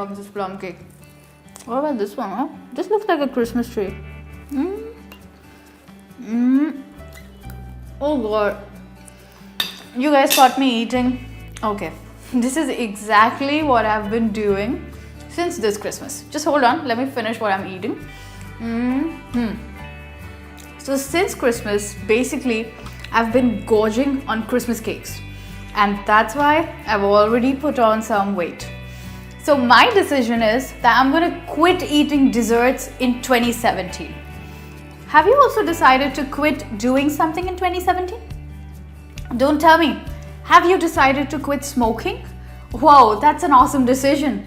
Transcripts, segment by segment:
love this plum cake. What about this one? Huh? This looks like a Christmas tree. Oh God. You guys caught me eating. Okay. This is exactly what I've been doing since this Christmas. Just hold on. Let me finish what I'm eating. So since Christmas, basically, I've been gorging on Christmas cakes. And that's why I've already put on some weight. So my decision is that I'm going to quit eating desserts in 2017. Have you also decided to quit doing something in 2017? Don't tell me. Have you decided to quit smoking? Wow, that's an awesome decision.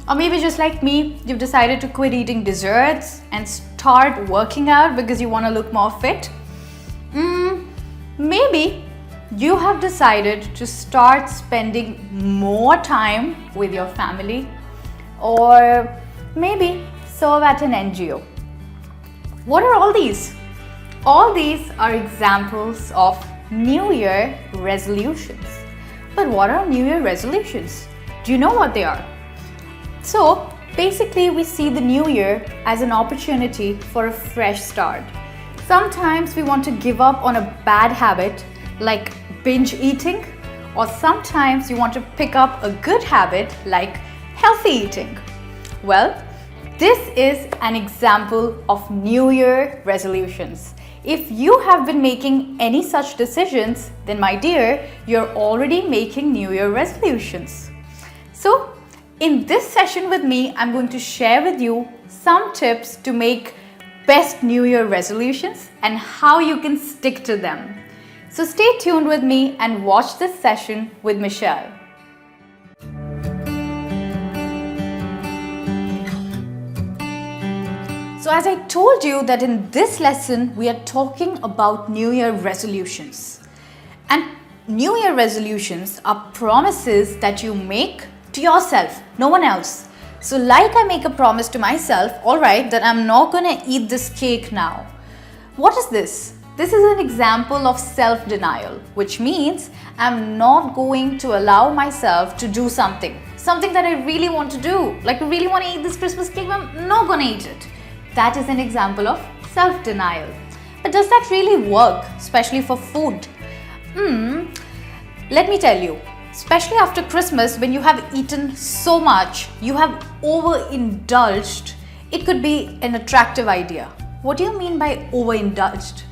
Or maybe just like me, you've decided to quit eating desserts and start working out because you want to look more fit. Maybe you have decided to start spending more time with your family, or maybe serve at an NGO. What are all these? All these are examples of New Year resolutions. But what are New Year resolutions? Do you know what they are? So basically, we see the New Year as an opportunity for a fresh start. Sometimes we want to give up on a bad habit like binge eating, or sometimes you want to pick up a good habit like healthy eating. Well, this is an example of New Year resolutions. If you have been making any such decisions, then my dear, you're already making New Year resolutions. So, in this session with me, I'm going to share with you some tips to make best New Year resolutions and how you can stick to them. So stay tuned with me and watch this session with Michelle. So as I told you that in this lesson, we are talking about New Year resolutions. And New Year resolutions are promises that you make to yourself, no one else. So like I make a promise to myself, alright, that I'm not gonna eat this cake now. What is this? This is an example of self-denial, which means I'm not going to allow myself to do something that I really want to do. Like I really want to eat this Christmas cake, but I'm not gonna eat it. That is an example of self-denial. But does that really work, especially for food? Let me tell you, especially after Christmas, when you have eaten so much, you have overindulged, it could be an attractive idea. What do you mean by overindulged?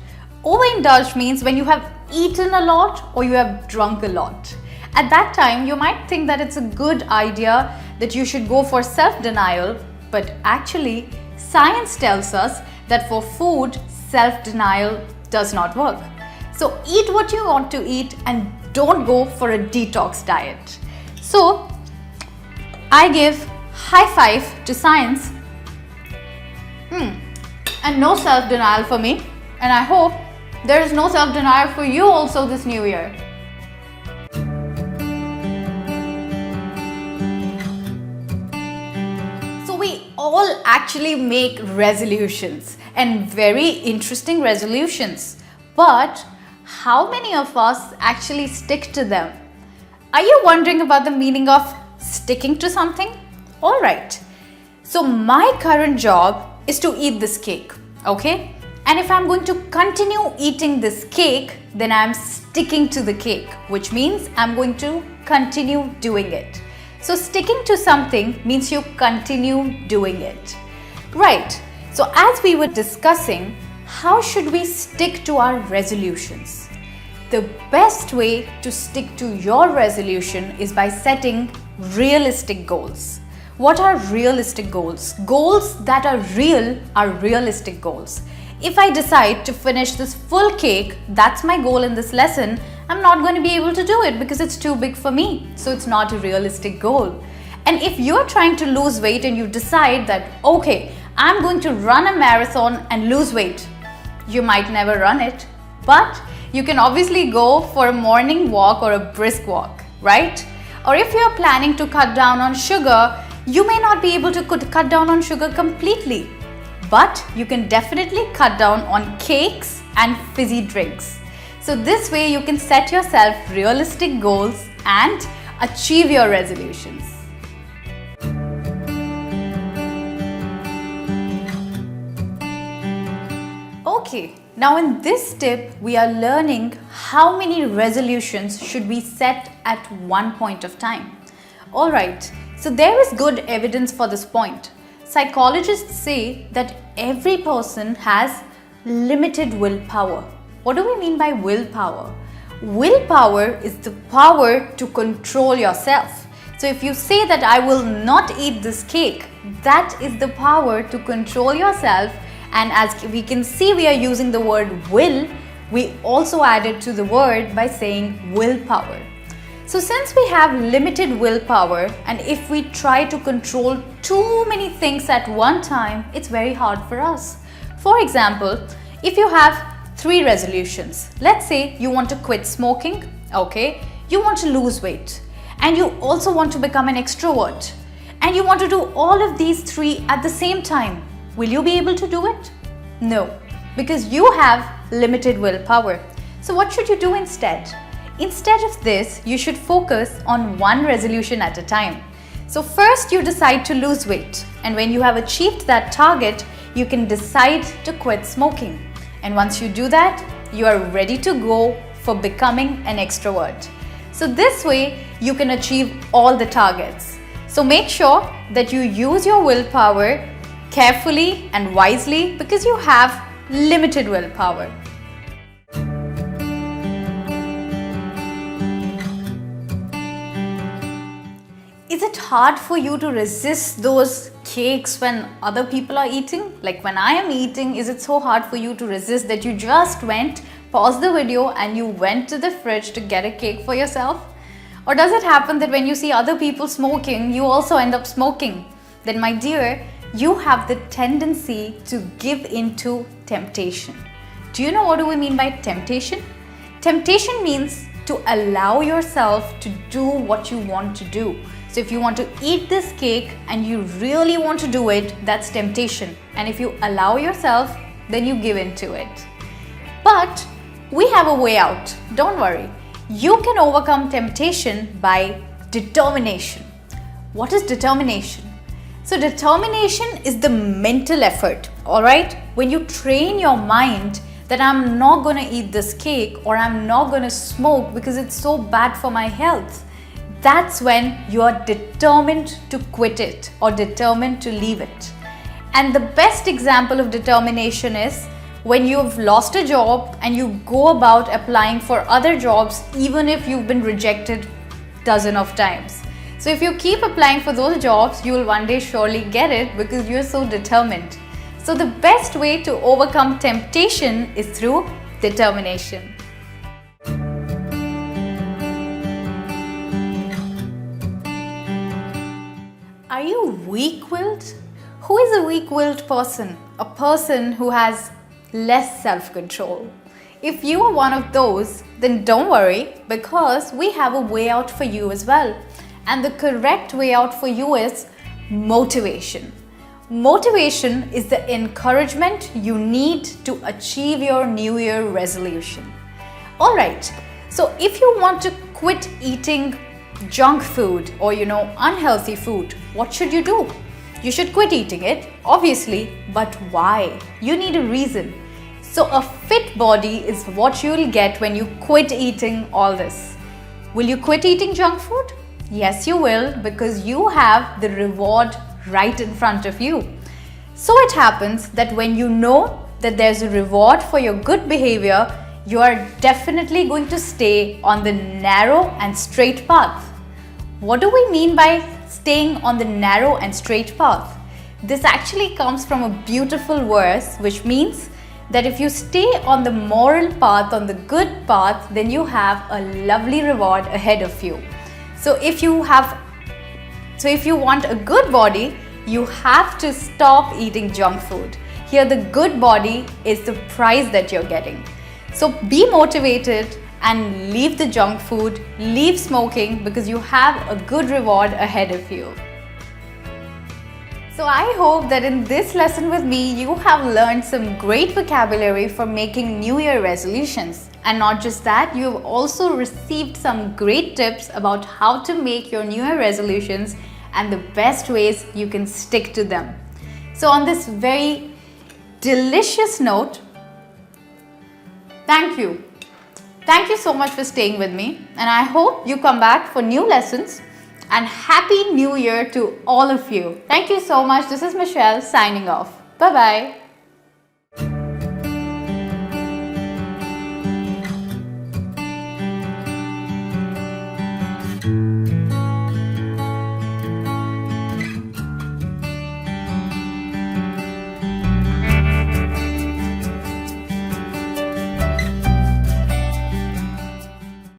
Overindulged means when you have eaten a lot or you have drunk a lot. At that time, you might think that it's a good idea that you should go for self-denial, but actually, science tells us that for food, self-denial does not work. So eat what you want to eat and don't go for a detox diet. So I give high five to science. And no self-denial for me. And I hope there is no self-denial for you also this New Year. So we all actually make resolutions, and very interesting resolutions. But how many of us actually stick to them? Are you wondering about the meaning of sticking to something? Alright. So my current job is to eat this cake, okay? And if I'm going to continue eating this cake, then I'm sticking to the cake, which means I'm going to continue doing it. So sticking to something means you continue doing it. Right. So as we were discussing, how should we stick to our resolutions? The best way to stick to your resolution is by setting realistic goals. What are realistic goals? Goals that are real are realistic goals. If I decide to finish this full cake, that's my goal in this lesson, I'm not going to be able to do it because it's too big for me. So it's not a realistic goal. And if you're trying to lose weight and you decide that, okay, I'm going to run a marathon and lose weight, you might never run it, but you can obviously go for a morning walk or a brisk walk, right? Or if you're planning to cut down on sugar, you may not be able to cut down on sugar completely, but you can definitely cut down on cakes and fizzy drinks. So this way you can set yourself realistic goals and achieve your resolutions. Okay, now in this tip, we are learning how many resolutions should we set at one point of time. Alright, so there is good evidence for this point. Psychologists say that every person has limited willpower. What do we mean by willpower? Willpower is the power to control yourself. So if you say that I will not eat this cake, that is the power to control yourself. And as we can see, we are using the word will. We also added to the word by saying willpower. So since we have limited willpower, and if we try to control too many things at one time, it's very hard for us. For example, if you have 3 resolutions, let's say you want to quit smoking, okay, you want to lose weight, and you also want to become an extrovert, and you want to do all of these 3 at the same time. Will you be able to do it? No, because you have limited willpower. So what should you do instead? Instead of this, you should focus on one resolution at a time. So first you decide to lose weight, and when you have achieved that target, you can decide to quit smoking. And once you do that, you are ready to go for becoming an extrovert. So this way, you can achieve all the targets. So make sure that you use your willpower carefully and wisely because you have limited willpower. Is it hard for you to resist those cakes when other people are eating? Like when I am eating, is it so hard for you to resist that you just went, paused the video and you went to the fridge to get a cake for yourself? Or does it happen that when you see other people smoking, you also end up smoking? Then my dear, you have the tendency to give into temptation. Do you know what do we mean by temptation? Temptation means to allow yourself to do what you want to do. So if you want to eat this cake and you really want to do it, that's temptation. And if you allow yourself, then you give in to it. But we have a way out. Don't worry. You can overcome temptation by determination. What is determination? So determination is the mental effort, alright? When you train your mind that I'm not going to eat this cake or I'm not going to smoke because it's so bad for my health. That's when you are determined to quit it or determined to leave it. And the best example of determination is when you've lost a job and you go about applying for other jobs even if you've been rejected dozens of times. So if you keep applying for those jobs, you will one day surely get it because you're so determined. So the best way to overcome temptation is through determination. Are you weak-willed? Who is a weak-willed person? A person who has less self-control. If you are one of those, then don't worry because we have a way out for you as well. And the correct way out for you is motivation. Motivation is the encouragement you need to achieve your New Year resolution. Alright, so if you want to quit eating junk food or unhealthy food, what should you do? You should quit eating it, obviously, but why? You need a reason. So a fit body is what you'll get when you quit eating all this. Will you quit eating junk food? Yes, you will because you have the reward right in front of you. So it happens that when you know that there's a reward for your good behavior, you are definitely going to stay on the narrow and straight path. What do we mean by staying on the narrow and straight path? This actually comes from a beautiful verse which means that if you stay on the moral path, on the good path, then you have a lovely reward ahead of you. So if you want a good body, you have to stop eating junk food. Here the good body is the prize that you're getting. So be motivated and leave the junk food, leave smoking because you have a good reward ahead of you. So I hope that in this lesson with me, you have learned some great vocabulary for making New Year resolutions. And not just that, you have also received some great tips about how to make your New Year resolutions and the best ways you can stick to them. So on this very delicious note, Thank you. Thank you so much for staying with me, and I hope you come back for new lessons. And Happy New Year to all of you. Thank you so much. This is Michelle signing off. Bye bye.